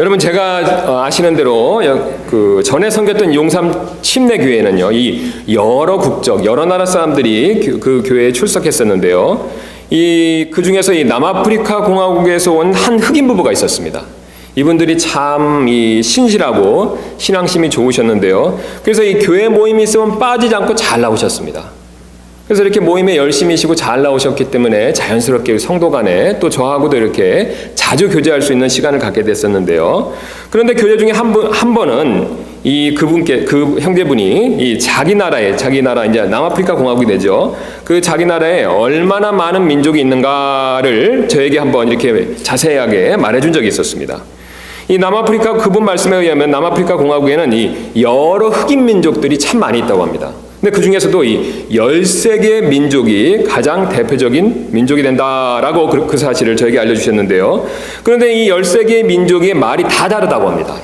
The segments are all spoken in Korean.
여러분 제가 아시는 대로 전에 섬겼던 용산 침례교회는요, 이 여러 국적, 여러 나라 사람들이 그 교회에 출석했었는데요. 그 중에서 이 남아프리카 공화국에서 온 한 흑인 부부가 있었습니다. 이분들이 참 신실하고 신앙심이 좋으셨는데요. 그래서 이 교회 모임이 있으면 빠지지 않고 잘 나오셨습니다. 그래서 이렇게 모임에 열심히시고 잘 나오셨기 때문에 자연스럽게 성도 간에 또 저하고도 이렇게 자주 교제할 수 있는 시간을 갖게 됐었는데요. 그런데 교제 중에 한 번은 그 형제분이 자기 나라 이제 남아프리카 공화국이 되죠. 그 자기 나라에 얼마나 많은 민족이 있는가를 저에게 한번 이렇게 자세하게 말해준 적이 있었습니다. 이 남아프리카 그분 말씀에 의하면 남아프리카 공화국에는 이 여러 흑인 민족들이 참 많이 있다고 합니다. 근데 그 중에서도 이 13개의 민족이 가장 대표적인 민족이 된다라고 그 사실을 저에게 알려주셨는데요. 그런데 이 13개의 민족의 말이 다 다르다고 합니다.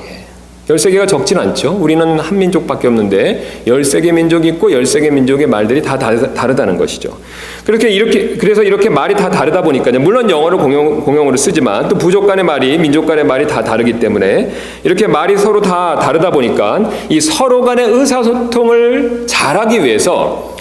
13개가 적진 않죠. 우리는 한 민족밖에 없는데 13개 민족이 있고 13개 민족의 말들이 다 다르다는 것이죠. 그래서 이렇게 말이 다 다르다 보니까요. 물론 영어를 공용어로 쓰지만 또 부족 간의 말이, 민족 간의 말이 다 다르기 때문에 이렇게 말이 서로 다 다르다 보니까 이 서로 간의 의사소통을 잘하기 위해서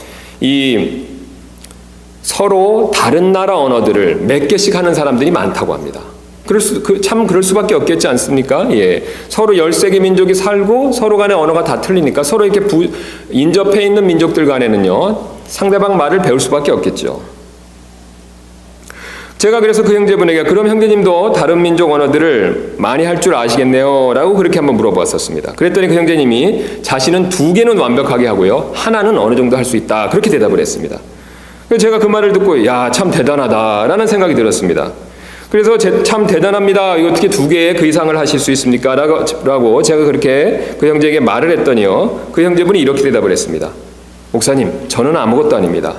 서로 다른 나라 언어들을 몇 개씩 하는 사람들이 많다고 합니다. 그럴 수밖에 없겠지 않습니까? 예. 서로 13개 민족이 살고 서로 간의 언어가 다 틀리니까 서로 이렇게 인접해 있는 민족들 간에는요, 상대방 말을 배울 수밖에 없겠죠. 제가 그래서 그 형제분에게 그럼 형제님도 다른 민족 언어들을 많이 할 줄 아시겠네요? 라고 그렇게 한번 물어봤었습니다. 그랬더니 그 형제님이 자신은 2개는 완벽하게 하고요, 하나는 어느 정도 할 수 있다. 그렇게 대답을 했습니다. 그래서 제가 그 말을 듣고 참 대단하다라는 생각이 들었습니다. 그래서 참 대단합니다. 이거 어떻게 2개 그 이상을 하실 수 있습니까? 라고 제가 그렇게 그 형제에게 말을 했더니요, 그 형제분이 이렇게 대답을 했습니다. 목사님, 저는 아무것도 아닙니다.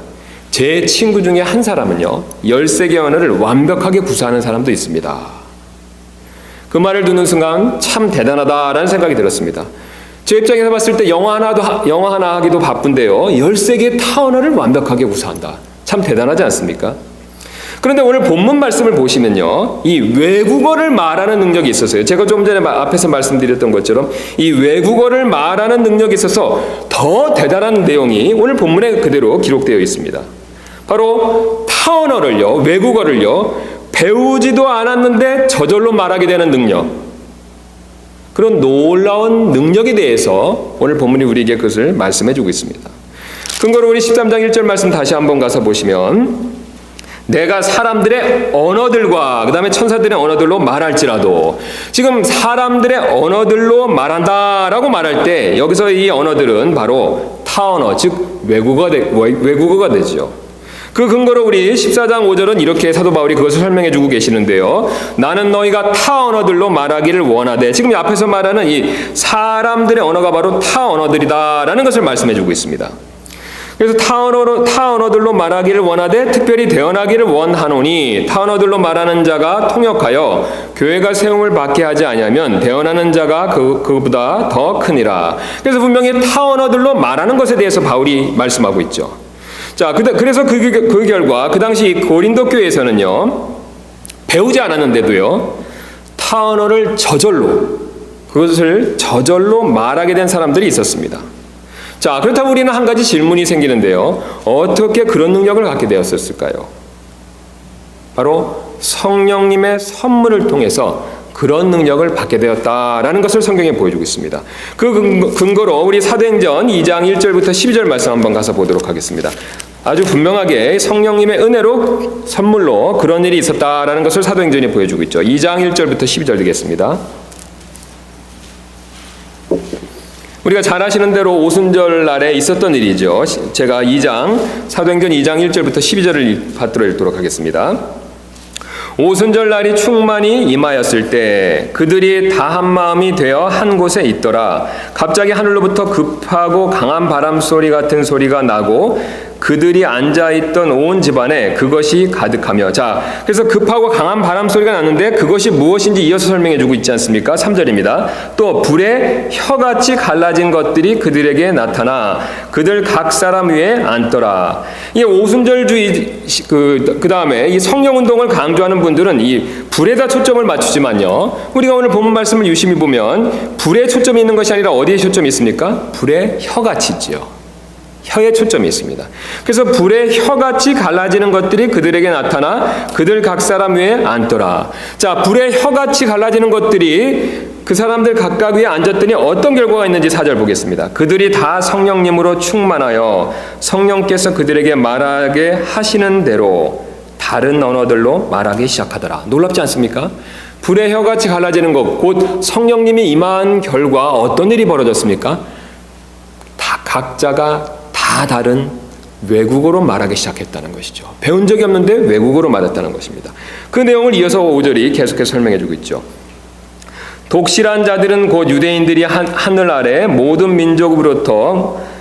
제 친구 중에 한 사람은요, 13개 언어를 완벽하게 구사하는 사람도 있습니다. 그 말을 듣는 순간 참 대단하다라는 생각이 들었습니다. 제 입장에서 봤을 때 영어 하나 하기도 바쁜데요, 13개의 타 언어를 완벽하게 구사한다. 참 대단하지 않습니까? 그런데 오늘 본문 말씀을 보시면요, 이 외국어를 말하는 능력이 있어서요. 제가 좀 전에 앞에서 말씀드렸던 것처럼 이 외국어를 말하는 능력이 있어서 더 대단한 내용이 오늘 본문에 그대로 기록되어 있습니다. 바로 타 언어를요, 외국어를요, 배우지도 않았는데 저절로 말하게 되는 능력. 그런 놀라운 능력에 대해서 오늘 본문이 우리에게 그것을 말씀해 주고 있습니다. 근거로 우리 13장 1절 말씀 다시 한번 가서 보시면, 내가 사람들의 언어들과 그 다음에 천사들의 언어들로 말할지라도, 지금 사람들의 언어들로 말한다라고 말할 때 여기서 이 언어들은 바로 타 언어, 즉 외국어가 되죠. 그 근거로 우리 14장 5절은 이렇게 사도 바울이 그것을 설명해 주고 계시는데요. 나는 너희가 타 언어들로 말하기를 원하되, 지금 앞에서 말하는 이 사람들의 언어가 바로 타 언어들이다라는 것을 말씀해 주고 있습니다. 그래서 타 언어들로 말하기를 원하되 특별히 대언하기를 원하노니, 타 언어들로 말하는 자가 통역하여 교회가 세움을 받게 하지 아니하면 대언하는 자가 그보다 더 크니라. 그래서 분명히 타 언어들로 말하는 것에 대해서 바울이 말씀하고 있죠. 자, 그래서 그 결과 그 당시 고린도 교회에서는요, 배우지 않았는데도요, 타 언어를 그것을 저절로 말하게 된 사람들이 있었습니다. 자, 그렇다면 우리는 한 가지 질문이 생기는데요. 어떻게 그런 능력을 갖게 되었을까요? 바로 성령님의 선물을 통해서 그런 능력을 받게 되었다라는 것을 성경에 보여주고 있습니다. 그 근거로 우리 사도행전 2장 1절부터 12절 말씀 한번 가서 보도록 하겠습니다. 아주 분명하게 성령님의 은혜로 선물로 그런 일이 있었다라는 것을 사도행전이 보여주고 있죠. 2장 1절부터 12절 되겠습니다. 우리가 잘 아시는 대로 오순절 날에 있었던 일이죠. 제가 사도행전 2장 1절부터 12절을 받들어 읽도록 하겠습니다. 오순절 날이 충만히 임하였을 때 그들이 다 한 마음이 되어 한 곳에 있더라. 갑자기 하늘로부터 급하고 강한 바람 소리 같은 소리가 나고 그들이 앉아있던 온 집안에 그것이 가득하며. 자, 그래서 급하고 강한 바람 소리가 났는데 그것이 무엇인지 이어서 설명해주고 있지 않습니까? 3절입니다. 또 불에 혀같이 갈라진 것들이 그들에게 나타나 그들 각 사람 위에 앉더라. 이 오순절주의 그 다음에 이 성령운동을 강조하는 분들은 이 불에다 초점을 맞추지만요, 우리가 오늘 본문 말씀을 유심히 보면 불에 초점이 있는 것이 아니라 어디에 초점이 있습니까? 불에 혀같이 있지요. 혀에 초점이 있습니다. 그래서 불에 혀같이 갈라지는 것들이 그들에게 나타나 그들 각 사람 위에 앉더라. 자, 불에 혀같이 갈라지는 것들이 그 사람들 각각 위에 앉았더니 어떤 결과가 있는지 4절 보겠습니다. 그들이 다 성령님으로 충만하여 성령께서 그들에게 말하게 하시는 대로 다른 언어들로 말하기 시작하더라. 놀랍지 않습니까? 불의 혀같이 갈라지는 것, 곧 성령님이 임한 결과 어떤 일이 벌어졌습니까? 다 각자가 다 다른 외국어로 말하기 시작했다는 것이죠. 배운 적이 없는데 외국어로 말했다는 것입니다. 그 내용을 이어서 5절이 계속해서 설명해주고 있죠. 독실한 자들은 곧 유대인들이 하늘 아래 모든 민족으로부터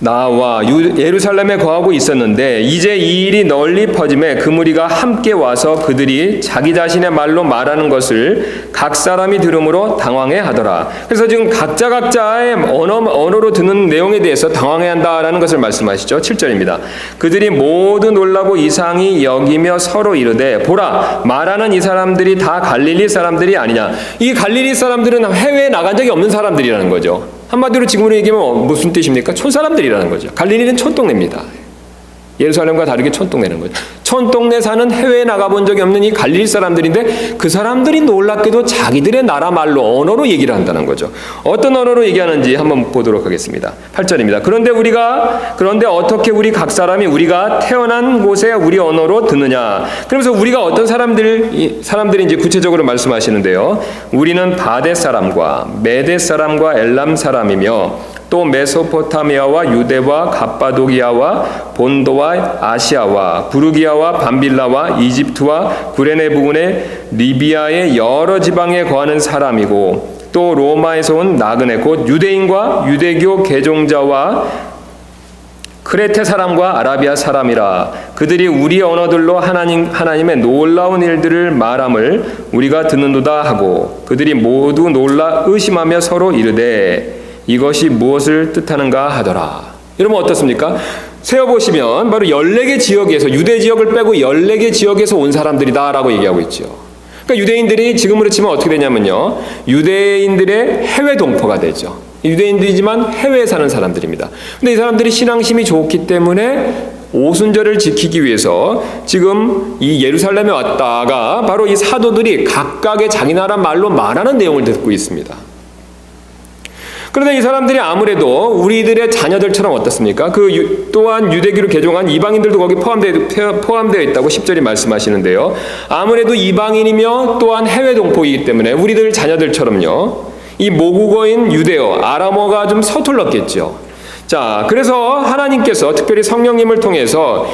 나와 예루살렘에 거하고 있었는데 이제 이 일이 널리 퍼짐에 그 무리가 함께 와서 그들이 자기 자신의 말로 말하는 것을 각 사람이 들음으로 당황해 하더라. 그래서 지금 각자의 언어로 듣는 내용에 대해서 당황해 한다라는 것을 말씀하시죠. 7절입니다. 그들이 모두 놀라고 이상히 여기며 서로 이르되 보라, 말하는 이 사람들이 다 갈릴리 사람들이 아니냐. 이 갈릴리 사람들은 해외에 나간 적이 없는 사람들이라는 거죠. 한마디로 지금으로 얘기하면 무슨 뜻입니까? 촌사람들이라는 거죠. 갈릴리는 촌동네입니다. 예루살렘과 다르게 촌동네는 거죠. 촌동네 사는 해외에 나가본 적이 없는 이 갈릴리 사람들인데 그 사람들이 놀랍게도 자기들의 나라 말로, 언어로 얘기를 한다는 거죠. 어떤 언어로 얘기하는지 한번 보도록 하겠습니다. 8절입니다. 그런데 어떻게 우리 각 사람이 우리가 태어난 곳에 우리 언어로 듣느냐. 그러면서 우리가 어떤 사람들인지 구체적으로 말씀하시는데요. 우리는 바데 사람과 메데 사람과 엘람 사람이며 또 메소포타미아와 유대와 갑바도기아와 본도와 아시아와 부르기아와 밤빌라와 이집트와 구레네 부근의 리비아의 여러 지방에 거하는 사람이고 또 로마에서 온 나그네 곧 유대인과 유대교 개종자와 크레테 사람과 아라비아 사람이라. 그들이 우리 언어들로 하나님의 놀라운 일들을 말함을 우리가 듣는도다 하고 그들이 모두 놀라 의심하며 서로 이르되 이것이 무엇을 뜻하는가 하더라. 여러분 어떻습니까? 세어보시면 바로 14개 지역에서, 유대 지역을 빼고 14개 지역에서 온 사람들이다라고 얘기하고 있죠. 그러니까 유대인들이 지금으로 치면 어떻게 되냐면요, 유대인들의 해외 동포가 되죠. 유대인들이지만 해외에 사는 사람들입니다. 근데 이 사람들이 신앙심이 좋기 때문에 오순절을 지키기 위해서 지금 이 예루살렘에 왔다가 바로 이 사도들이 각각의 자기 나라 말로 말하는 내용을 듣고 있습니다. 그런데 이 사람들이 아무래도 우리들의 자녀들처럼 어떻습니까? 또한 유대교를 개종한 이방인들도 거기 포함되어 있다고 10절이 말씀하시는데요. 아무래도 이방인이며 또한 해외 동포이기 때문에 우리들 자녀들처럼요, 이 모국어인 유대어, 아람어가 좀 서툴렀겠죠. 자, 그래서 하나님께서 특별히 성령님을 통해서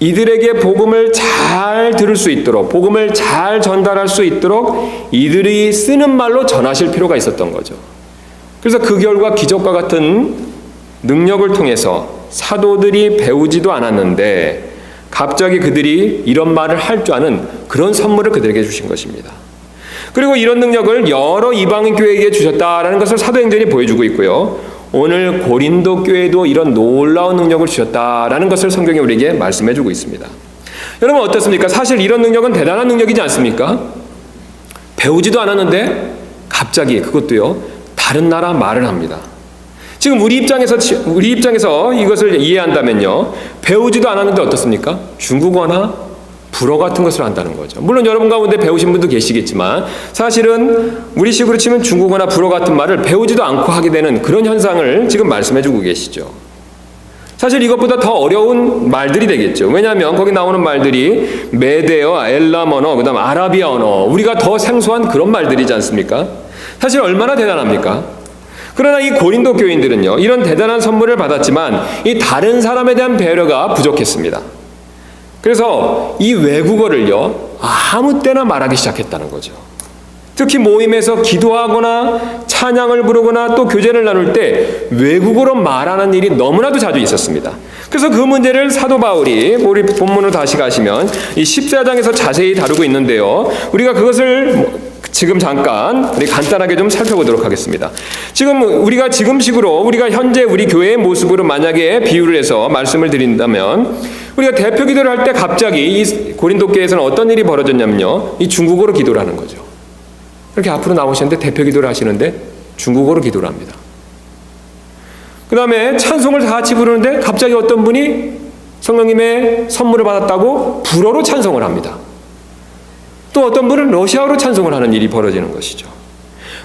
이들에게 복음을 잘 들을 수 있도록, 복음을 잘 전달할 수 있도록 이들이 쓰는 말로 전하실 필요가 있었던 거죠. 그래서 그 결과 기적과 같은 능력을 통해서 사도들이 배우지도 않았는데 갑자기 그들이 이런 말을 할 줄 아는 그런 선물을 그들에게 주신 것입니다. 그리고 이런 능력을 여러 이방인 교회에게 주셨다라는 것을 사도행전이 보여주고 있고요. 오늘 고린도 교회에도 이런 놀라운 능력을 주셨다라는 것을 성경이 우리에게 말씀해주고 있습니다. 여러분 어떻습니까? 사실 이런 능력은 대단한 능력이지 않습니까? 배우지도 않았는데 갑자기 그것도요, 다른 나라 말을 합니다. 지금 우리 입장에서 이것을 이해한다면요, 배우지도 않았는데 어떻습니까? 중국어나 불어 같은 것을 한다는 거죠. 물론 여러분 가운데 배우신 분도 계시겠지만 사실은 우리식으로 치면 중국어나 불어 같은 말을 배우지도 않고 하게 되는 그런 현상을 지금 말씀해주고 계시죠. 사실 이것보다 더 어려운 말들이 되겠죠. 왜냐하면 거기 나오는 말들이 메데어, 엘람 언어, 그 다음 아라비아 언어, 우리가 더 생소한 그런 말들이지 않습니까? 사실 얼마나 대단합니까? 그러나 이 고린도 교인들은요, 이런 대단한 선물을 받았지만 이 다른 사람에 대한 배려가 부족했습니다. 그래서 이 외국어를요, 아무 때나 말하기 시작했다는 거죠. 특히 모임에서 기도하거나 찬양을 부르거나 또 교제를 나눌 때 외국어로 말하는 일이 너무나도 자주 있었습니다. 그래서 그 문제를 사도 바울이 우리 본문으로 다시 가시면 이 14장에서 자세히 다루고 있는데요. 우리가 그것을 지금 잠깐 우리 간단하게 좀 살펴보도록 하겠습니다. 지금 우리가 지금식으로 우리가 현재 우리 교회의 모습으로 만약에 비유를 해서 말씀을 드린다면 우리가 대표 기도를 할 때 갑자기 이 고린도 교회에서는 어떤 일이 벌어졌냐면요. 이 중국어로 기도를 하는 거죠. 이렇게 앞으로 나오셨는데 대표 기도를 하시는데 중국어로 기도를 합니다. 그 다음에 찬송을 다 같이 부르는데 갑자기 어떤 분이 성령님의 선물을 받았다고 불어로 찬송을 합니다. 또 어떤 분은 러시아어로 찬송을 하는 일이 벌어지는 것이죠.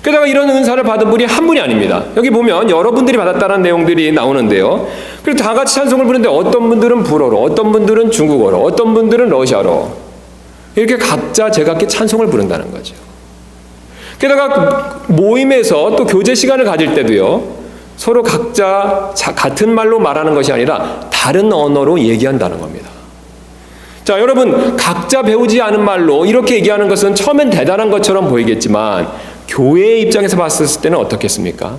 게다가 이런 은사를 받은 분이 한 분이 아닙니다. 여기 보면 여러분들이 받았다는 내용들이 나오는데요. 그래서 다 같이 찬송을 부르는데 어떤 분들은 불어로, 어떤 분들은 중국어로, 어떤 분들은 러시아어로 이렇게 각자 제각기 찬송을 부른다는 거죠. 게다가 모임에서 또 교제 시간을 가질 때도요. 서로 각자 같은 말로 말하는 것이 아니라 다른 언어로 얘기한다는 겁니다. 자, 여러분 각자 배우지 않은 말로 이렇게 얘기하는 것은 처음엔 대단한 것처럼 보이겠지만 교회의 입장에서 봤을 때는 어떻겠습니까?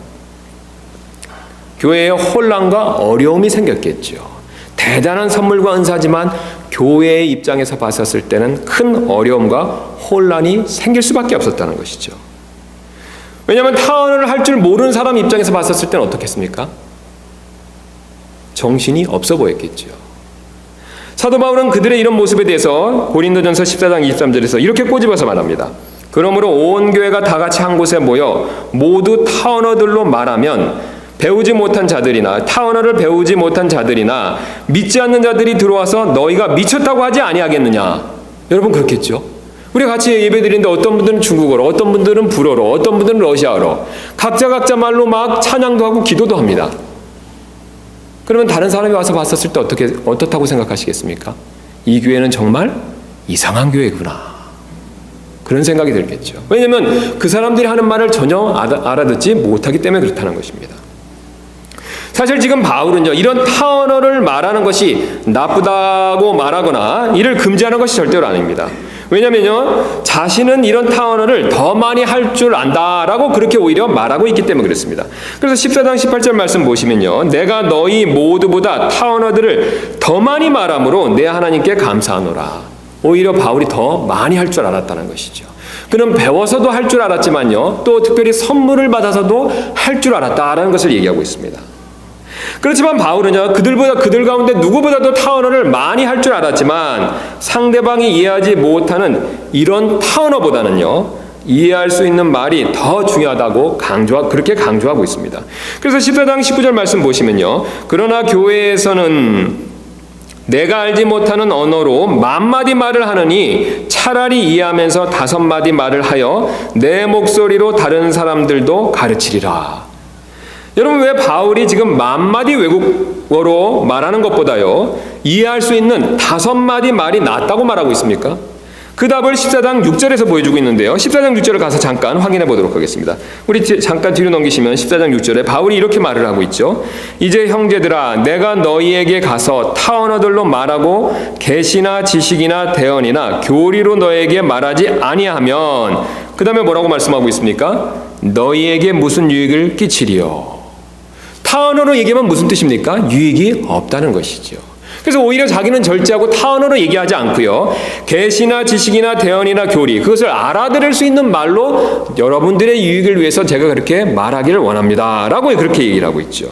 교회에 혼란과 어려움이 생겼겠죠. 대단한 선물과 은사지만 교회의 입장에서 봤었을 때는 큰 어려움과 혼란이 생길 수밖에 없었다는 것이죠. 왜냐하면 타언어를 할 줄 모르는 사람 입장에서 봤었을 때는 어떻겠습니까? 정신이 없어 보였겠죠. 사도 바울은 그들의 이런 모습에 대해서 고린도전서 14장 23절에서 이렇게 꼬집어서 말합니다. 그러므로 온 교회가 다 같이 한 곳에 모여 모두 타언어들로 말하면 배우지 못한 자들이나 타언어를 배우지 못한 자들이나 믿지 않는 자들이 들어와서 너희가 미쳤다고 하지 아니하겠느냐. 여러분 그렇겠죠. 우리 같이 예배드리는데 어떤 분들은 중국어로, 어떤 분들은 불어로, 어떤 분들은 러시아어로 각자 말로 막 찬양도 하고 기도도 합니다. 그러면 다른 사람이 와서 봤었을 때 어떻다고 생각하시겠습니까? 이 교회는 정말 이상한 교회구나. 그런 생각이 들겠죠. 왜냐하면 그 사람들이 하는 말을 전혀 알아듣지 못하기 때문에 그렇다는 것입니다. 사실 지금 바울은요, 이런 타언어를 말하는 것이 나쁘다고 말하거나 이를 금지하는 것이 절대로 아닙니다. 왜냐면요, 자신은 이런 타언어를 더 많이 할 줄 안다라고 그렇게 오히려 말하고 있기 때문에 그렇습니다. 그래서 14장 18절 말씀 보시면요, 내가 너희 모두보다 타언어들을 더 많이 말함으로 내 하나님께 감사하노라. 오히려 바울이 더 많이 할 줄 알았다는 것이죠. 그는 배워서도 할 줄 알았지만요, 또 특별히 선물을 받아서도 할 줄 알았다라는 것을 얘기하고 있습니다. 그렇지만 바울은요, 그들 가운데 누구보다도 타언어를 많이 할 줄 알았지만 상대방이 이해하지 못하는 이런 타언어보다는요, 이해할 수 있는 말이 더 중요하다고 그렇게 강조하고 있습니다. 그래서 14장 19절 말씀 보시면요, 그러나 교회에서는 내가 알지 못하는 언어로 10,000마디 말을 하느니 차라리 이해하면서 5마디 말을 하여 내 목소리로 다른 사람들도 가르치리라. 여러분, 왜 바울이 지금 10,000마디 외국어로 말하는 것보다요, 이해할 수 있는 5마디 말이 낫다고 말하고 있습니까? 그 답을 14장 6절에서 보여주고 있는데요. 14장 6절을 가서 잠깐 확인해 보도록 하겠습니다. 우리 잠깐 뒤로 넘기시면 14장 6절에 바울이 이렇게 말을 하고 있죠. 이제 형제들아, 내가 너희에게 가서 타언어들로 말하고 계시나 지식이나 대언이나 교리로 너에게 말하지 아니하면, 그 다음에 뭐라고 말씀하고 있습니까? 너희에게 무슨 유익을 끼치리요. 타언어로 얘기하면 무슨 뜻입니까? 유익이 없다는 것이죠. 그래서 오히려 자기는 절제하고 타언어로 얘기하지 않고요, 계시나 지식이나 대언이나 교리, 그것을 알아들을 수 있는 말로 여러분들의 유익을 위해서 제가 그렇게 말하기를 원합니다 라고 그렇게 얘기를 하고 있죠.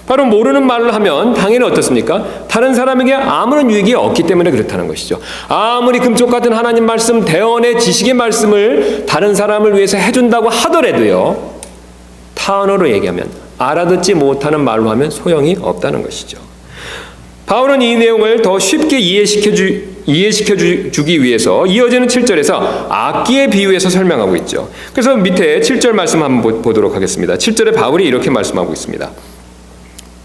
바로 모르는 말을 하면 당연히 어떻습니까? 다른 사람에게 아무런 유익이 없기 때문에 그렇다는 것이죠. 아무리 금쪽 같은 하나님 말씀, 대언의 지식의 말씀을 다른 사람을 위해서 해준다고 하더라도요, 타언어로 얘기하면, 알아듣지 못하는 말로 하면 소용이 없다는 것이죠. 바울은 이 내용을 더 쉽게 이해시켜주기 위해서 이어지는 7절에서 악기에 비유해서 설명하고 있죠. 그래서 밑에 7절 말씀 한번 보도록 하겠습니다. 7절에 바울이 이렇게 말씀하고 있습니다.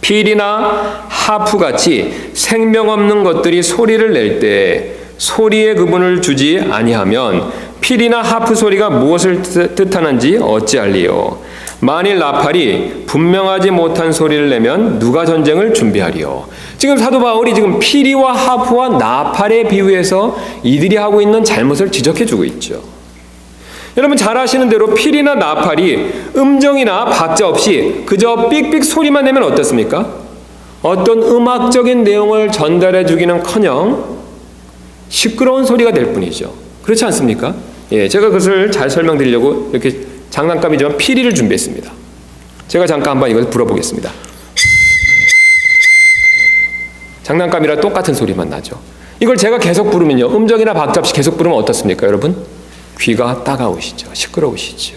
필이나 하프같이 생명 없는 것들이 소리를 낼 때 소리의 그분을 주지 아니하면 필이나 하프 소리가 무엇을 뜻하는지 어찌할리요? 만일 나팔이 분명하지 못한 소리를 내면 누가 전쟁을 준비하리요? 지금 사도 바울이 지금 피리와 하프와 나팔에 비유해서 이들이 하고 있는 잘못을 지적해주고 있죠. 여러분 잘 아시는 대로 필이나 나팔이 음정이나 박자 없이 그저 삑삑 소리만 내면 어떻습니까? 어떤 음악적인 내용을 전달해 주기는커녕 시끄러운 소리가 될 뿐이죠. 그렇지 않습니까? 예, 제가 그것을 잘 설명드리려고 이렇게 장난감이지만 피리를 준비했습니다. 제가 잠깐 한번 이걸 불어보겠습니다. 장난감이랑 똑같은 소리만 나죠. 이걸 제가 계속 부르면요, 음정이나 박자 없이 계속 부르면 어떻습니까, 여러분? 귀가 따가우시죠. 시끄러우시죠.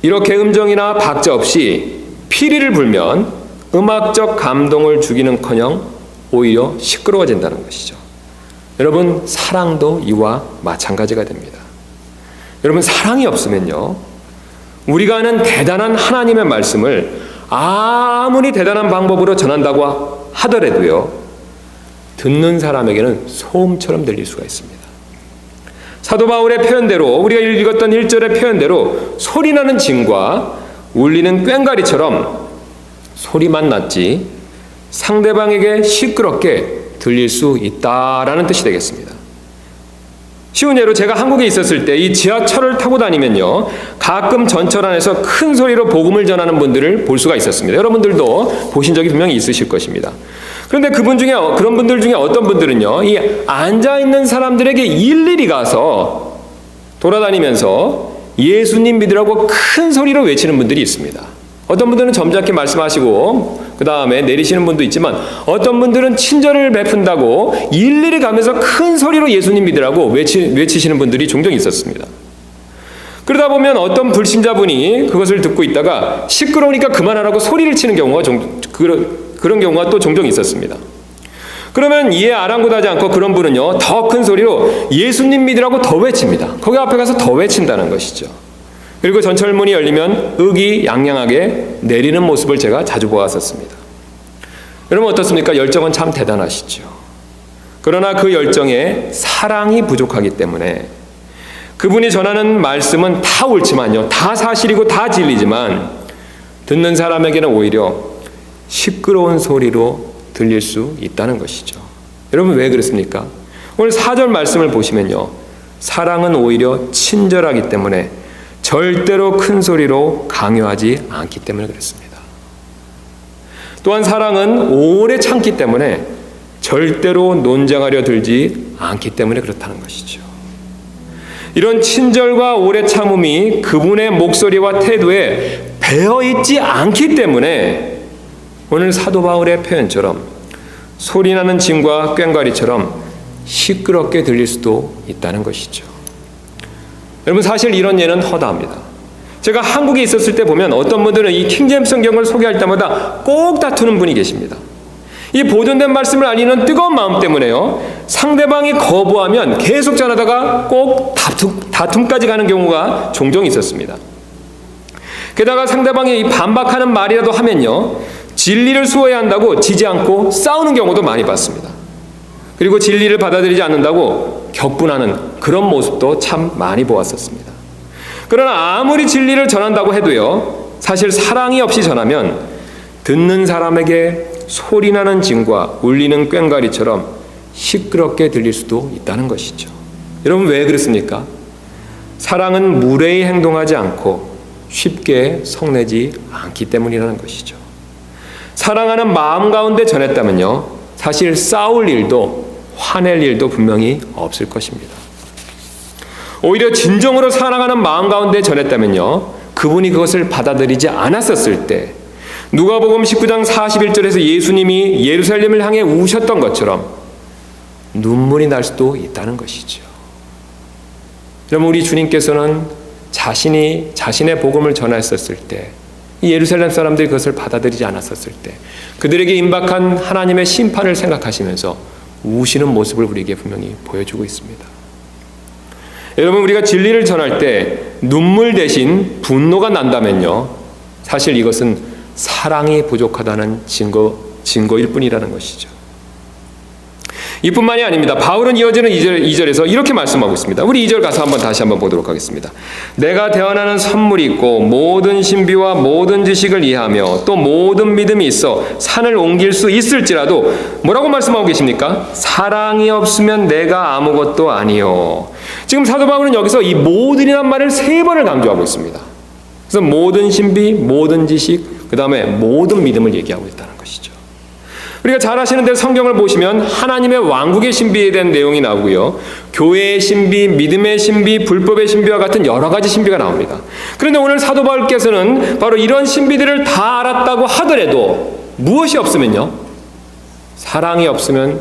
이렇게 음정이나 박자 없이 피리를 불면 음악적 감동을 주기는커녕 오히려 시끄러워진다는 것이죠. 여러분, 사랑도 이와 마찬가지가 됩니다. 여러분, 사랑이 없으면요, 우리가 아는 대단한 하나님의 말씀을 아무리 대단한 방법으로 전한다고 하더라도요, 듣는 사람에게는 소음처럼 들릴 수가 있습니다. 사도 바울의 표현대로, 우리가 읽었던 1절의 표현대로 소리나는 징과 울리는 꽹과리처럼 소리만 났지 상대방에게 시끄럽게 들릴 수 있다라는 뜻이 되겠습니다. 쉬운 예로 제가 한국에 있었을 때 이 지하철을 타고 다니면요, 가끔 전철 안에서 큰 소리로 복음을 전하는 분들을 볼 수가 있었습니다. 여러분들도 보신 적이 분명히 있으실 것입니다. 그런데 그런 분들 중에 어떤 분들은요, 이 앉아있는 사람들에게 일일이 가서 돌아다니면서 예수님 믿으라고 큰 소리로 외치는 분들이 있습니다. 어떤 분들은 점잖게 말씀하시고 그 다음에 내리시는 분도 있지만, 어떤 분들은 친절을 베푼다고 일일이 가면서 큰 소리로 예수님 믿으라고 외치시는 분들이 종종 있었습니다. 그러다 보면 어떤 불신자분이 그것을 듣고 있다가 시끄러우니까 그만하라고 소리를 치는 경우가 그런 경우가 또 종종 있었습니다. 그러면 이에 아랑곳하지 않고 그런 분은요, 더 큰 소리로 예수님 믿으라고 더 외칩니다. 거기 앞에 가서 더 외친다는 것이죠. 그리고 전철문이 열리면 의기양양하게 내리는 모습을 제가 자주 보았었습니다. 여러분 어떻습니까? 열정은 참 대단하시죠. 그러나 그 열정에 사랑이 부족하기 때문에 그분이 전하는 말씀은 다 옳지만요, 다 사실이고 다 진리지만 듣는 사람에게는 오히려 시끄러운 소리로 들릴 수 있다는 것이죠. 여러분 왜 그렇습니까? 오늘 4절 말씀을 보시면요, 사랑은 오히려 친절하기 때문에 절대로 큰 소리로 강요하지 않기 때문에 그렇습니다. 또한 사랑은 오래 참기 때문에 절대로 논쟁하려 들지 않기 때문에 그렇다는 것이죠. 이런 친절과 오래 참음이 그분의 목소리와 태도에 배어있지 않기 때문에 오늘 사도 바울의 표현처럼 소리나는 징과 꽹과리처럼 시끄럽게 들릴 수도 있다는 것이죠. 여러분 사실 이런 예는 허다합니다. 제가 한국에 있었을 때 보면 어떤 분들은 이 킹제임스 성경을 소개할 때마다 꼭 다투는 분이 계십니다. 이 보존된 말씀을 알리는 뜨거운 마음 때문에요, 상대방이 거부하면 계속 전하다가 꼭 다툼까지 가는 경우가 종종 있었습니다. 게다가 상대방이 반박하는 말이라도 하면요, 진리를 수호해야 한다고 지지 않고 싸우는 경우도 많이 봤습니다. 그리고 진리를 받아들이지 않는다고 격분하는 그런 모습도 참 많이 보았었습니다. 그러나 아무리 진리를 전한다고 해도요, 사실 사랑이 없이 전하면 듣는 사람에게 소리나는 징과 울리는 꽹과리처럼 시끄럽게 들릴 수도 있다는 것이죠. 여러분 왜 그렇습니까? 사랑은 무례히 행동하지 않고 쉽게 성내지 않기 때문이라는 것이죠. 사랑하는 마음 가운데 전했다면요, 사실 싸울 일도 화낼 일도 분명히 없을 것입니다. 오히려 진정으로 사랑하는 마음 가운데 전했다면요, 그분이 그것을 받아들이지 않았었을 때 누가복음 19장 41절에서 예수님이 예루살렘을 향해 우셨던 것처럼 눈물이 날 수도 있다는 것이죠. 여러분 우리 주님께서는 자신의 복음을 전했었을 때, 예루살렘 사람들이 그것을 받아들이지 않았었을 때 그들에게 임박한 하나님의 심판을 생각하시면서 우시는 모습을 우리에게 분명히 보여주고 있습니다. 여러분 우리가 진리를 전할 때 눈물 대신 분노가 난다면요, 사실 이것은 사랑이 부족하다는 증거일 뿐이라는 것이죠. 이뿐만이 아닙니다. 바울은 이어지는 2절에서 이렇게 말씀하고 있습니다. 우리 2절 가서 다시 한번 보도록 하겠습니다. 내가 대언하는 선물이 있고 모든 신비와 모든 지식을 이해하며 또 모든 믿음이 있어 산을 옮길 수 있을지라도 뭐라고 말씀하고 계십니까? 사랑이 없으면 내가 아무것도 아니요. 지금 사도 바울은 여기서 이 모든이란 말을 3번을 강조하고 있습니다. 그래서 모든 신비, 모든 지식, 그 다음에 모든 믿음을 얘기하고 있다는 것이죠. 우리가 잘 아시는 대로 성경을 보시면 하나님의 왕국의 신비에 대한 내용이 나오고요. 교회의 신비, 믿음의 신비, 불법의 신비와 같은 여러 가지 신비가 나옵니다. 그런데 오늘 사도 바울께서는 바로 이런 신비들을 다 알았다고 하더라도 무엇이 없으면요? 사랑이 없으면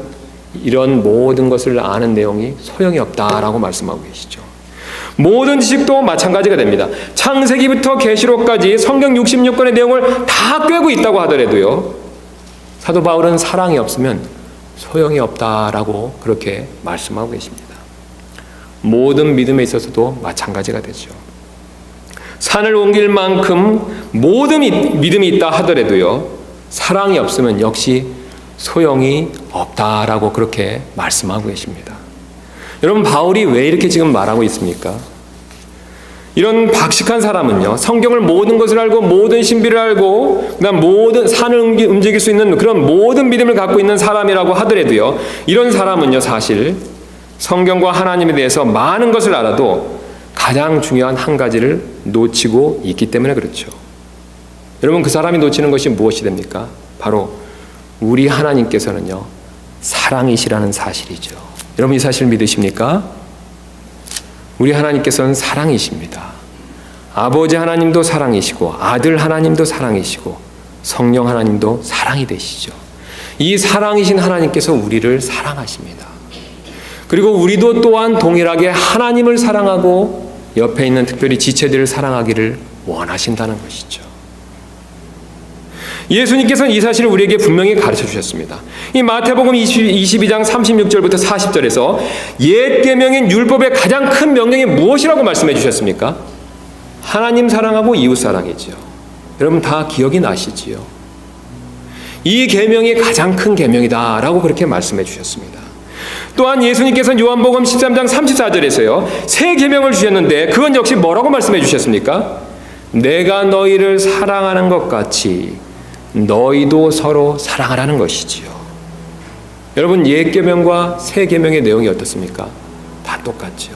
이런 모든 것을 아는 내용이 소용이 없다라고 말씀하고 계시죠. 모든 지식도 마찬가지가 됩니다. 창세기부터 계시록까지 성경 66권의 내용을 다 꿰고 있다고 하더라도요. 사도 바울은 사랑이 없으면 소용이 없다라고 그렇게 말씀하고 계십니다. 모든 믿음에 있어서도 마찬가지가 되죠. 산을 옮길 만큼 모든 믿음이 있다 하더라도요. 사랑이 없으면 역시 소용이 없다라고 그렇게 말씀하고 계십니다. 여러분, 바울이 왜 이렇게 지금 말하고 있습니까? 이런 박식한 사람은요, 성경을 모든 것을 알고 모든 신비를 알고 그다음 모든 산을 움직일 수 있는 그런 모든 믿음을 갖고 있는 사람이라고 하더라도요, 이런 사람은요, 사실 성경과 하나님에 대해서 많은 것을 알아도 가장 중요한 한 가지를 놓치고 있기 때문에 그렇죠. 여러분, 그 사람이 놓치는 것이 무엇이 됩니까? 바로 우리 하나님께서는요, 사랑이시라는 사실이죠. 여러분, 이 사실 믿으십니까? 우리 하나님께서는 사랑이십니다. 아버지 하나님도 사랑이시고 아들 하나님도 사랑이시고 성령 하나님도 사랑이 되시죠. 이 사랑이신 하나님께서 우리를 사랑하십니다. 그리고 우리도 또한 동일하게 하나님을 사랑하고 옆에 있는 특별히 지체들을 사랑하기를 원하신다는 것이죠. 예수님께서는 이 사실을 우리에게 분명히 가르쳐 주셨습니다. 이 마태복음 22장 36절부터 40절에서 옛 계명인 율법의 가장 큰 명령이 무엇이라고 말씀해 주셨습니까? 하나님 사랑하고 이웃 사랑이지요. 여러분 다 기억이 나시지요? 이 계명이 가장 큰 계명이다라고 그렇게 말씀해 주셨습니다. 또한 예수님께서는 요한복음 13장 34절에서요. 새 계명을 주셨는데 그건 역시 뭐라고 말씀해 주셨습니까? 내가 너희를 사랑하는 것 같이 너희도 서로 사랑하라는 것이지요. 여러분, 옛 계명과 새 계명의 내용이 어떻습니까? 다 똑같죠.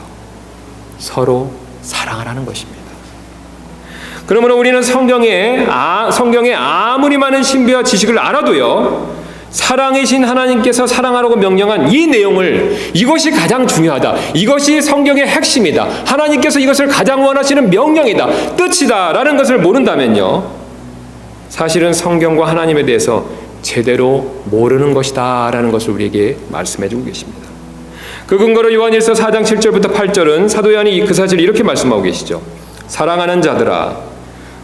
서로 사랑하라는 것입니다. 그러므로 우리는 성경에 아무리 많은 신비와 지식을 알아도요, 사랑이신 하나님께서 사랑하라고 명령한 이 내용을, 이것이 가장 중요하다, 이것이 성경의 핵심이다, 하나님께서 이것을 가장 원하시는 명령이다, 뜻이다 라는 것을 모른다면요, 사실은 성경과 하나님에 대해서 제대로 모르는 것이다 라는 것을 우리에게 말씀해 주고 계십니다. 그 근거로 요한일서 4장 7절부터 8절은 사도 요한이 그 사실을 이렇게 말씀하고 계시죠. 사랑하는 자들아,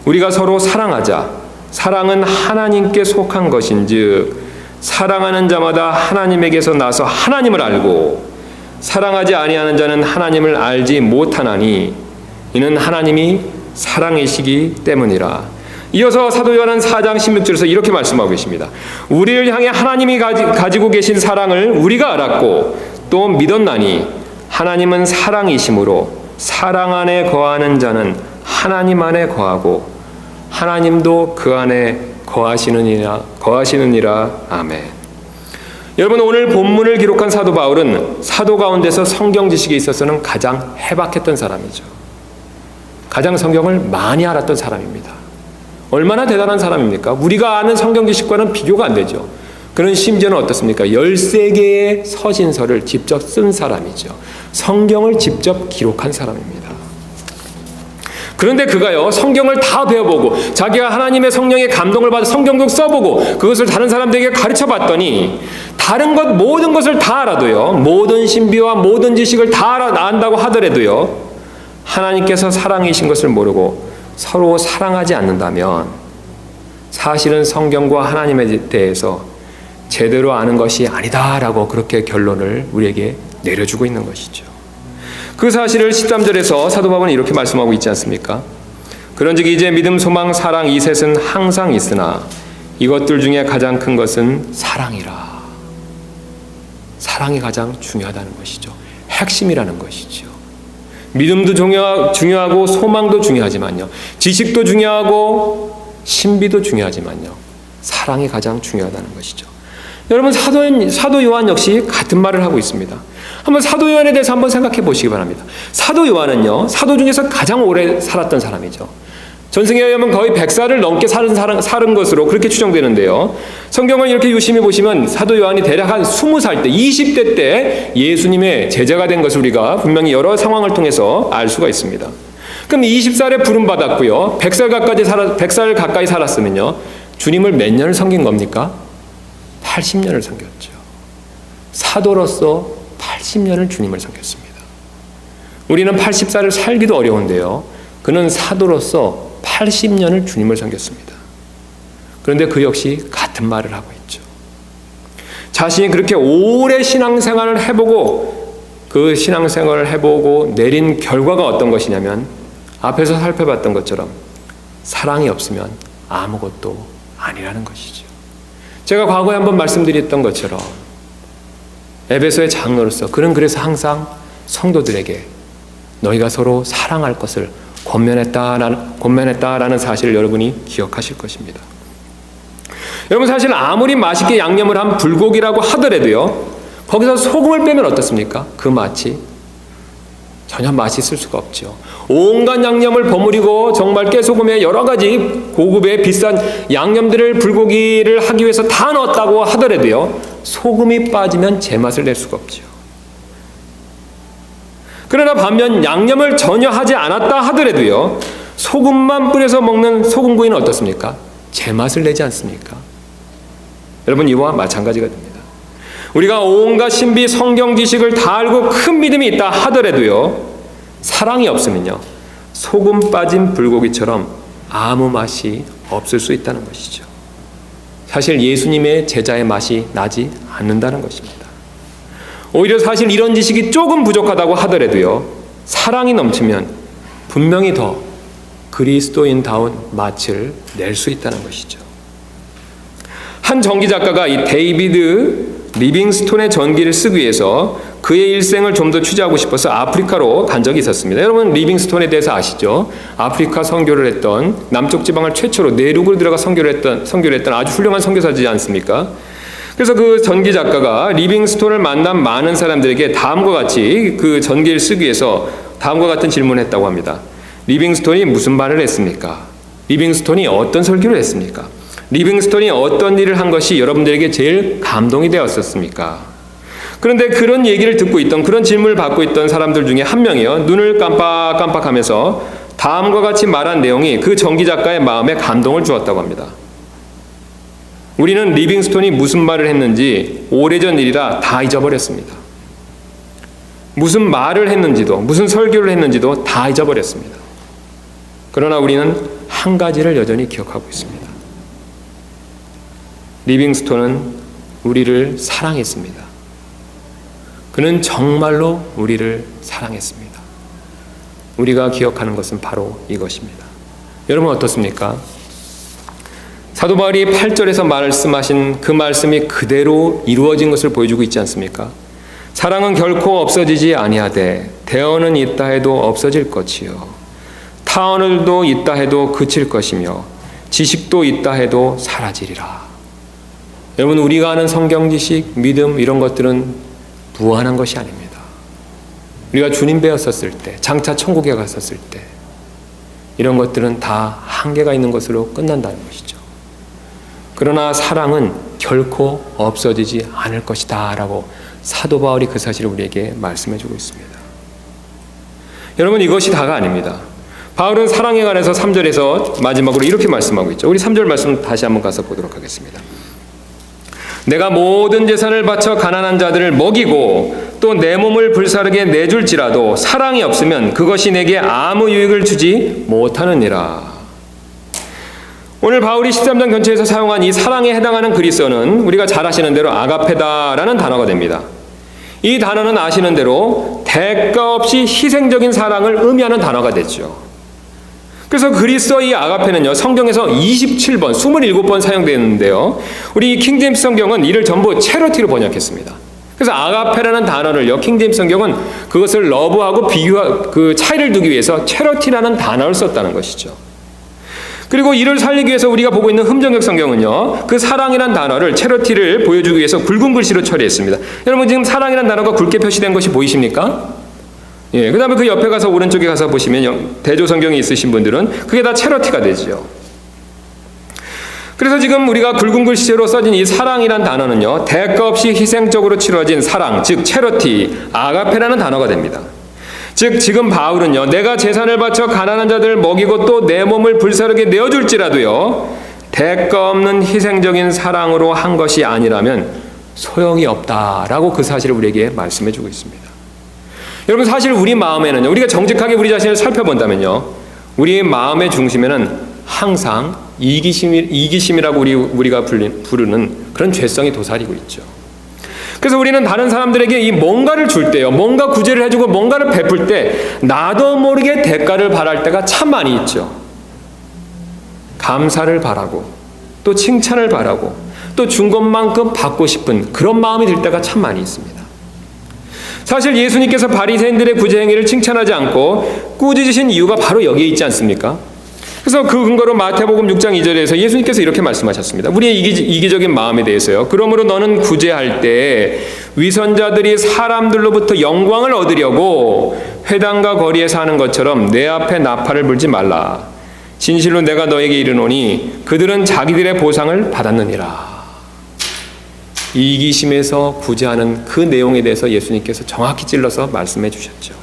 우리가 서로 사랑하자. 사랑은 하나님께 속한 것인즉 사랑하는 자마다 하나님에게서 나서 하나님을 알고 사랑하지 아니하는 자는 하나님을 알지 못하나니 이는 하나님이 사랑이시기 때문이라. 이어서 사도 요한은 4장 16절에서 이렇게 말씀하고 계십니다. 우리를 향해 하나님이 가지고 계신 사랑을 우리가 알았고 또 믿었나니 하나님은 사랑이시므로 사랑 안에 거하는 자는 하나님 안에 거하고 하나님도 그 안에 거하시느니라. 아멘. 여러분, 오늘 본문을 기록한 사도 바울은 사도 가운데서 성경 지식에 있어서는 가장 해박했던 사람이죠. 가장 성경을 많이 알았던 사람입니다. 얼마나 대단한 사람입니까? 우리가 아는 성경 지식과는 비교가 안 되죠. 그는 심지어는 어떻습니까? 13개의 서신서를 직접 쓴 사람이죠. 성경을 직접 기록한 사람입니다. 그런데 그가요, 성경을 다 배워보고 자기가 하나님의 성령의 감동을 받아 성경도 써보고 그것을 다른 사람들에게 가르쳐봤더니 다른 것 모든 것을 다 알아도요, 모든 신비와 모든 지식을 다 안다고 하더라도요, 하나님께서 사랑이신 것을 모르고 서로 사랑하지 않는다면 사실은 성경과 하나님에 대해서 제대로 아는 것이 아니다라고 그렇게 결론을 우리에게 내려주고 있는 것이죠. 그 사실을 13절에서 사도 바울은 이렇게 말씀하고 있지 않습니까? 그런즉 이제 믿음, 소망, 사랑 이 셋은 항상 있으나 이것들 중에 가장 큰 것은 사랑이라. 사랑이 가장 중요하다는 것이죠. 핵심이라는 것이죠. 믿음도 중요하고 소망도 중요하지만요, 지식도 중요하고 신비도 중요하지만요, 사랑이 가장 중요하다는 것이죠. 여러분, 사도 요한 역시 같은 말을 하고 있습니다. 한번 사도 요한에 대해서 한번 생각해 보시기 바랍니다. 사도 요한은요, 사도 중에서 가장 오래 살았던 사람이죠. 전승에 의하면 거의 100살을 넘게 살은 것으로 그렇게 추정되는데요. 성경을 이렇게 유심히 보시면 사도 요한이 대략 한 20살 때, 20대 때 예수님의 제자가 된 것을 우리가 분명히 여러 상황을 통해서 알 수가 있습니다. 그럼 20살에 부름받았고요. 100살 가까이 살았으면요. 주님을 몇 년을 섬긴 겁니까? 80년을 섬겼죠. 사도로서 80년을 주님을 섬겼습니다. 우리는 80살을 살기도 어려운데요. 그는 사도로서 80년을 주님을 섬겼습니다. 그런데 그 역시 같은 말을 하고 있죠. 자신이 그렇게 오래 신앙생활을 해보고 그 신앙생활을 해보고 내린 결과가 어떤 것이냐면 앞에서 살펴봤던 것처럼 사랑이 없으면 아무것도 아니라는 것이죠. 제가 과거에 한번 말씀드렸던 것처럼 에베소의 장로로서 그는 그래서 항상 성도들에게 너희가 서로 사랑할 것을 권면했다라는 사실을 여러분이 기억하실 것입니다. 여러분, 사실 아무리 맛있게 양념을 한 불고기라고 하더라도요, 거기서 소금을 빼면 어떻습니까? 그 맛이 전혀 맛이 있을 수가 없죠. 온갖 양념을 버무리고 정말 깨소금에 여러 가지 고급의 비싼 양념들을 불고기를 하기 위해서 다 넣었다고 하더라도요, 소금이 빠지면 제맛을 낼 수가 없죠. 그러나 반면 양념을 전혀 하지 않았다 하더라도요, 소금만 뿌려서 먹는 소금구이는 어떻습니까? 제맛을 내지 않습니까? 여러분, 이와 마찬가지가 됩니다. 우리가 온갖 신비 성경 지식을 다 알고 큰 믿음이 있다 하더라도요, 사랑이 없으면요, 소금 빠진 불고기처럼 아무 맛이 없을 수 있다는 것이죠. 사실 예수님의 제자의 맛이 나지 않는다는 것입니다. 오히려 사실 이런 지식이 조금 부족하다고 하더라도요, 사랑이 넘치면 분명히 더 그리스도인다운 맛을 낼 수 있다는 것이죠. 한 전기 작가가 이 데이비드 리빙스톤의 전기를 쓰기 위해서 그의 일생을 좀 더 취재하고 싶어서 아프리카로 간 적이 있었습니다. 여러분, 리빙스톤에 대해서 아시죠? 아프리카 선교를 했던, 남쪽 지방을 최초로 내륙으로 들어가 선교를 했던 아주 훌륭한 선교사지 않습니까? 그래서 그 전기 작가가 리빙스톤을 만난 많은 사람들에게 다음과 같이 그 전기를 쓰기 위해서 다음과 같은 질문을 했다고 합니다. 리빙스톤이 무슨 말을 했습니까? 리빙스톤이 어떤 설교를 했습니까? 리빙스톤이 어떤 일을 한 것이 여러분들에게 제일 감동이 되었었습니까? 그런데 그런 얘기를 듣고 있던, 그런 질문을 받고 있던 사람들 중에 한 명이요, 눈을 깜빡깜빡하면서 다음과 같이 말한 내용이 그 전기 작가의 마음에 감동을 주었다고 합니다. 우리는 리빙스톤이 무슨 말을 했는지 오래전 일이라 다 잊어버렸습니다. 무슨 말을 했는지도, 무슨 설교를 했는지도 다 잊어버렸습니다. 그러나 우리는 한 가지를 여전히 기억하고 있습니다. 리빙스톤은 우리를 사랑했습니다. 그는 정말로 우리를 사랑했습니다. 우리가 기억하는 것은 바로 이것입니다. 여러분, 어떻습니까? 사도 바울이 8절에서 말씀하신 그 말씀이 그대로 이루어진 것을 보여주고 있지 않습니까? 사랑은 결코 없어지지 아니하되 대언은 있다 해도 없어질 것이요 타언을도 있다 해도 그칠 것이며 지식도 있다 해도 사라지리라. 여러분, 우리가 아는 성경 지식, 믿음 이런 것들은 무한한 것이 아닙니다. 우리가 주님 배웠었을 때, 장차 천국에 갔었을 때 이런 것들은 다 한계가 있는 것으로 끝난다는 것이죠. 그러나 사랑은 결코 없어지지 않을 것이다 라고 사도 바울이 그 사실을 우리에게 말씀해 주고 있습니다. 여러분, 이것이 다가 아닙니다. 바울은 사랑에 관해서 3절에서 마지막으로 이렇게 말씀하고 있죠. 우리 3절 말씀 다시 한번 가서 보도록 하겠습니다. 내가 모든 재산을 바쳐 가난한 자들을 먹이고 또 내 몸을 불사르게 내줄지라도 사랑이 없으면 그것이 내게 아무 유익을 주지 못하느니라. 오늘 바울이 13장 전체에서 사용한 이 사랑에 해당하는 그리스어는 우리가 잘 아시는 대로 아가페다라는 단어가 됩니다. 이 단어는 아시는 대로 대가 없이 희생적인 사랑을 의미하는 단어가 됐죠. 그래서 그리스어 이 아가페는요, 성경에서 27번, 27번 사용되는데요. 우리 킹제임스 성경은 이를 전부 체러티로 번역했습니다. 그래서 아가페라는 단어를요, 킹제임스 성경은 그것을 러브하고 그 차이를 두기 위해서 체러티라는 단어를 썼다는 것이죠. 그리고 이를 살리기 위해서 우리가 보고 있는 흠정역 성경은요, 그 사랑이란 단어를 체러티를 보여주기 위해서 굵은 글씨로 처리했습니다. 여러분 지금 사랑이란 단어가 굵게 표시된 것이 보이십니까? 예, 그 다음에 그 옆에 가서 오른쪽에 가서 보시면 대조 성경이 있으신 분들은 그게 다 체러티가 되죠. 그래서 지금 우리가 굵은 글씨로 써진 이 사랑이란 단어는요, 대가 없이 희생적으로 치러진 사랑, 즉 체러티, 아가페라는 단어가 됩니다. 즉 지금 바울은요, 내가 재산을 바쳐 가난한 자들을 먹이고 또 내 몸을 불사르게 내어줄지라도요, 대가 없는 희생적인 사랑으로 한 것이 아니라면 소용이 없다라고 그 사실을 우리에게 말씀해 주고 있습니다. 여러분 사실 우리 마음에는요, 우리가 정직하게 우리 자신을 살펴본다면요, 우리의 마음의 중심에는 항상 이기심이라고 우리가 부르는 그런 죄성이 도사리고 있죠. 그래서 우리는 다른 사람들에게 이 뭔가를 줄 때요, 뭔가 구제를 해주고 뭔가를 베풀 때 나도 모르게 대가를 바랄 때가 참 많이 있죠. 감사를 바라고 또 칭찬을 바라고 또 준 것만큼 받고 싶은 그런 마음이 들 때가 참 많이 있습니다. 사실 예수님께서 바리새인들의 구제 행위를 칭찬하지 않고 꾸짖으신 이유가 바로 여기에 있지 않습니까? 그래서 그 근거로 마태복음 6장 2절에서 예수님께서 이렇게 말씀하셨습니다. 우리의 이기적인 마음에 대해서요. 그러므로 너는 구제할 때 위선자들이 사람들로부터 영광을 얻으려고 회당과 거리에서 하는 것처럼 내 앞에 나팔을 불지 말라. 진실로 내가 너에게 이르노니 그들은 자기들의 보상을 받았느니라. 이기심에서 구제하는 그 내용에 대해서 예수님께서 정확히 찔러서 말씀해 주셨죠.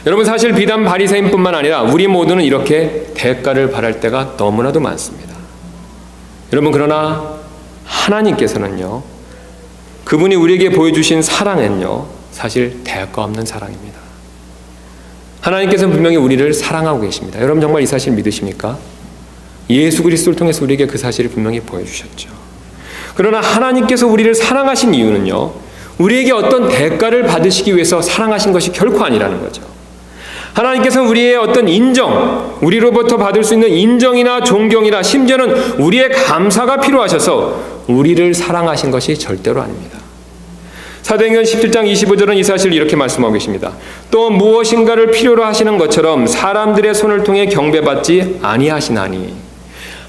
여러분 사실 비단 바리새인뿐만 아니라 우리 모두는 이렇게 대가를 바랄 때가 너무나도 많습니다. 여러분 그러나 하나님께서는요, 그분이 우리에게 보여주신 사랑은요, 사실 대가 없는 사랑입니다. 하나님께서는 분명히 우리를 사랑하고 계십니다. 여러분 정말 이 사실 믿으십니까? 예수 그리스도를 통해서 우리에게 그 사실을 분명히 보여주셨죠. 그러나 하나님께서 우리를 사랑하신 이유는요, 우리에게 어떤 대가를 받으시기 위해서 사랑하신 것이 결코 아니라는 거죠. 하나님께서는 우리의 어떤 인정, 우리로부터 받을 수 있는 인정이나 존경이나 심지어는 우리의 감사가 필요하셔서 우리를 사랑하신 것이 절대로 아닙니다. 사도행전 17장 25절은 이 사실을 이렇게 말씀하고 계십니다. 또 무엇인가를 필요로 하시는 것처럼 사람들의 손을 통해 경배받지 아니하시나니.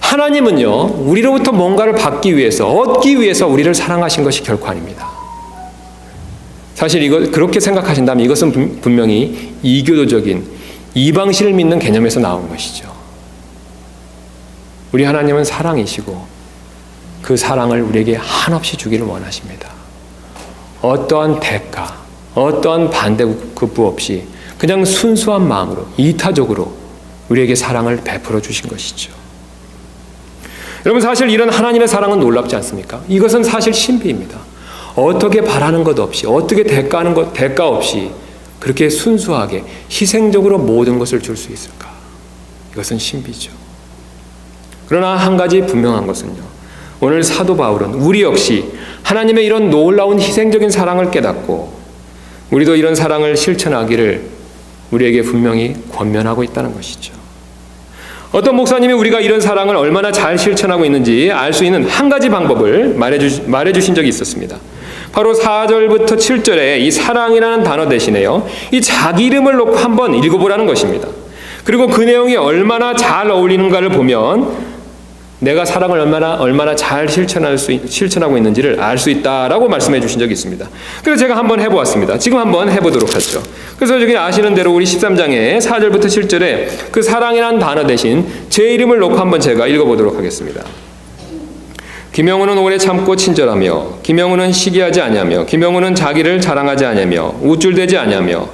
하나님은요, 우리로부터 뭔가를 받기 위해서, 얻기 위해서 우리를 사랑하신 것이 결코 아닙니다. 사실 그렇게 생각하신다면 이것은 분명히 이교도적인 이방신을 믿는 개념에서 나온 것이죠. 우리 하나님은 사랑이시고 그 사랑을 우리에게 한없이 주기를 원하십니다. 어떠한 대가, 어떠한 반대급부 없이 그냥 순수한 마음으로 이타적으로 우리에게 사랑을 베풀어 주신 것이죠. 여러분 사실 이런 하나님의 사랑은 놀랍지 않습니까? 이것은 사실 신비입니다. 어떻게 바라는 것 없이, 어떻게 대가 없이 그렇게 순수하게 희생적으로 모든 것을 줄 수 있을까? 이것은 신비죠. 그러나 한 가지 분명한 것은요, 오늘 사도 바울은 우리 역시 하나님의 이런 놀라운 희생적인 사랑을 깨닫고 우리도 이런 사랑을 실천하기를 우리에게 분명히 권면하고 있다는 것이죠. 어떤 목사님이 우리가 이런 사랑을 얼마나 잘 실천하고 있는지 알 수 있는 한 가지 방법을 말해주신 적이 있었습니다. 바로 4절부터 7절에 이 사랑이라는 단어 대신에요, 이 자기 이름을 놓고 한번 읽어보라는 것입니다. 그리고 그 내용이 얼마나 잘 어울리는가를 보면 내가 사랑을 얼마나 잘 실천하고 있는지를 알 수 있다라고 말씀해 주신 적이 있습니다. 그래서 제가 한번 해보았습니다. 지금 한번 해보도록 하죠. 그래서 여기 아시는 대로 우리 13장에 4절부터 7절에 그 사랑이라는 단어 대신 제 이름을 놓고 한번 제가 읽어보도록 하겠습니다. 김영우는 오래 참고 친절하며, 김영우는 시기하지 아니하며, 김영우는 자기를 자랑하지 아니하며, 우쭐대지 아니하며,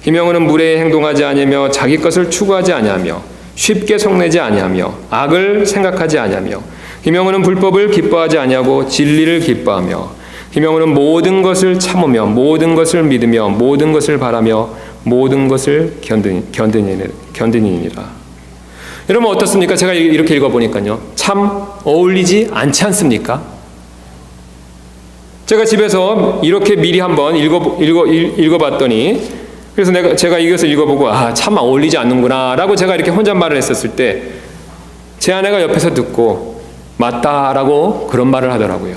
김영우는 무례히 행동하지 아니하며, 자기 것을 추구하지 아니하며, 쉽게 속내지 아니하며, 악을 생각하지 아니하며, 김영우는 불법을 기뻐하지 아니하고 진리를 기뻐하며, 김영우는 모든 것을 참으며, 모든 것을 믿으며, 모든 것을 바라며, 모든 것을 견디니라. 여러분 어떻습니까? 제가 이렇게 읽어보니까요, 참 어울리지 않지 않습니까? 제가 집에서 이렇게 미리 한번 읽어봤더니, 그래서 제가 이것을 읽어보고 참 어울리지 않는구나 라고 제가 이렇게 혼잣말을 했었을 때 제 아내가 옆에서 듣고 맞다라고 그런 말을 하더라고요.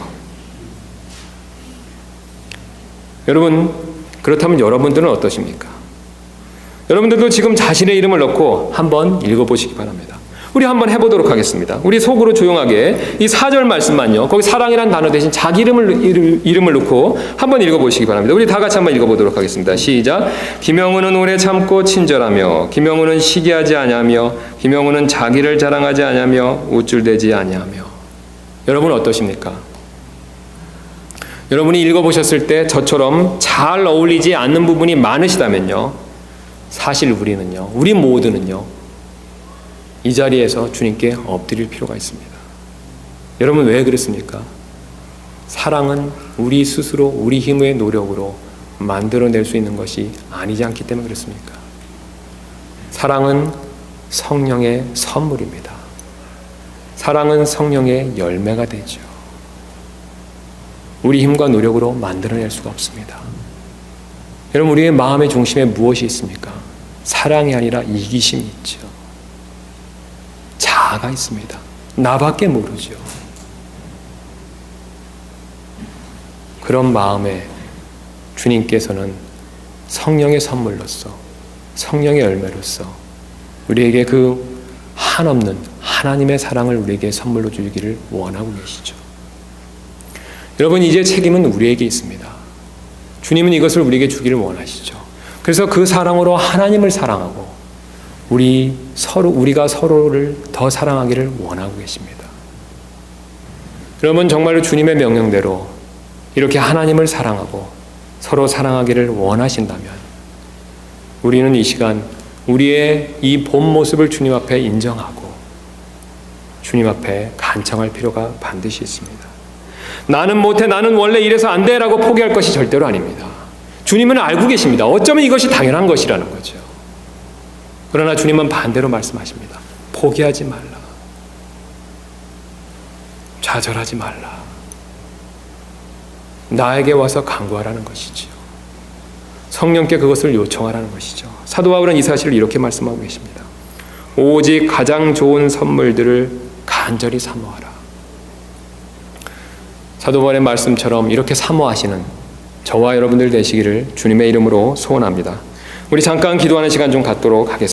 여러분 그렇다면 여러분들은 어떠십니까? 여러분들도 지금 자신의 이름을 넣고 한번 읽어보시기 바랍니다. 우리 한번 해보도록 하겠습니다. 우리 속으로 조용하게 이 4절 말씀만요. 거기 사랑이라는 단어 대신 자기 이름을 넣고 한번 읽어보시기 바랍니다. 우리 다 같이 한번 읽어보도록 하겠습니다. 시작. 김영우는 오래 참고 친절하며 김영우는 시기하지 아니하며 김영우는 자기를 자랑하지 아니하며 우쭐대지 아니하며. 여러분 어떠십니까? 여러분이 읽어보셨을 때 저처럼 잘 어울리지 않는 부분이 많으시다면요, 사실 우리 모두는요, 이 자리에서 주님께 엎드릴 필요가 있습니다. 여러분 왜 그렇습니까? 사랑은 우리 스스로 우리 힘의 노력으로 만들어낼 수 있는 것이 아니지 않기 때문에 그렇습니까? 사랑은 성령의 선물입니다. 사랑은 성령의 열매가 되죠. 우리 힘과 노력으로 만들어낼 수가 없습니다. 여러분 우리의 마음의 중심에 무엇이 있습니까? 사랑이 아니라 이기심이 있죠. 자아가 있습니다. 나밖에 모르죠. 그런 마음에 주님께서는 성령의 선물로서, 성령의 열매로서 우리에게 그 한없는 하나님의 사랑을 우리에게 선물로 주기를 원하고 계시죠. 여러분 이제 책임은 우리에게 있습니다. 주님은 이것을 우리에게 주기를 원하시죠. 그래서 그 사랑으로 하나님을 사랑하고 우리가 서로를 더 사랑하기를 원하고 계십니다. 여러분 정말로 주님의 명령대로 이렇게 하나님을 사랑하고 서로 사랑하기를 원하신다면 우리는 이 시간 우리의 이 본 모습을 주님 앞에 인정하고 주님 앞에 간청할 필요가 반드시 있습니다. 나는 못해, 나는 원래 이래서 안 돼 라고 포기할 것이 절대로 아닙니다. 주님은 알고 계십니다. 어쩌면 이것이 당연한 것이라는 거죠. 그러나 주님은 반대로 말씀하십니다. 포기하지 말라. 좌절하지 말라. 나에게 와서 간구하라는 것이지요. 성령께 그것을 요청하라는 것이죠. 사도 바울은 이 사실을 이렇게 말씀하고 계십니다. 오직 가장 좋은 선물들을 간절히 사모하라. 사도 바울의 말씀처럼 이렇게 사모하시는 저와 여러분들 되시기를 주님의 이름으로 소원합니다. 우리 잠깐 기도하는 시간 좀 갖도록 하겠습니다.